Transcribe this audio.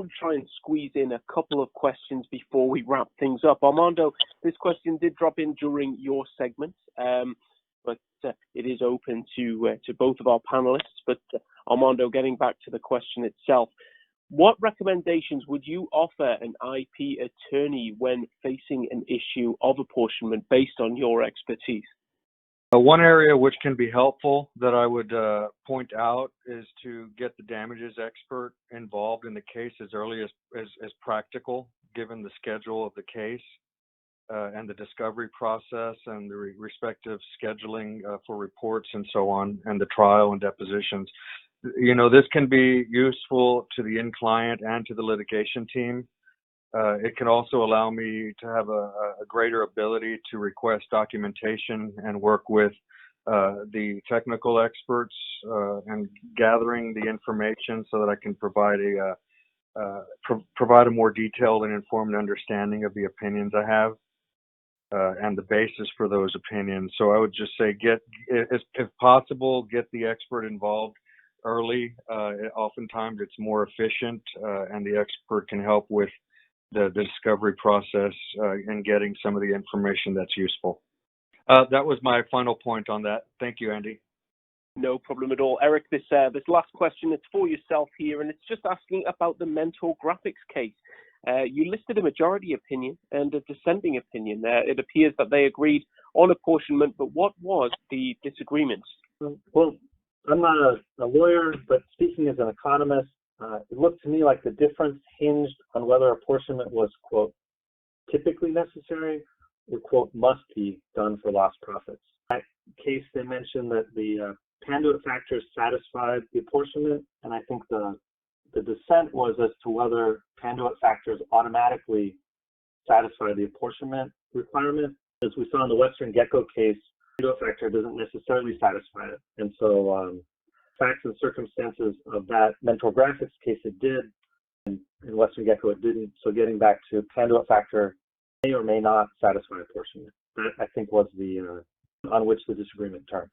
want to try and squeeze in a couple of questions before we wrap things up. Armando, this question did drop in during your segment, but it is open to both of our panelists. But Armando, getting back to the question itself, what recommendations would you offer an IP attorney when facing an issue of apportionment based on your expertise? One area which can be helpful that I would point out is to get the damages expert involved in the case as early as practical, given the schedule of the case and the discovery process and the respective scheduling for reports and so on, and the trial and depositions. You know, this can be useful to the end client and to the litigation team. It can also allow me to have a greater ability to request documentation and work with the technical experts and gathering the information so that I can provide a more detailed and informed understanding of the opinions I have and the basis for those opinions. So I would just say if possible, get the expert involved early. Oftentimes it's more efficient and the expert can help with the discovery process and getting some of the information that's useful. That was my final point on that. Thank you, Andy. No problem at all. Eric, this last question, it's for yourself here, and it's just asking about the Mentor Graphics case. You listed a majority opinion and a dissenting opinion. It appears that they agreed on apportionment, but what was the disagreement? Well, I'm not a lawyer, but speaking as an economist, it looked to me like the difference hinged on whether apportionment was, quote, typically necessary or, quote, must be done for lost profits. In that case, they mentioned that the Panduit factors satisfied the apportionment, and I think the dissent was as to whether Panduit factors automatically satisfy the apportionment requirement. As we saw in the Western Gecko case, Panduit factor doesn't necessarily satisfy it, and so facts and circumstances of that Mentor Graphics case, it did, and in Western Gecko it didn't. So getting back to Panduit factor may or may not satisfy apportionment. That, I think, was the on which the disagreement turned.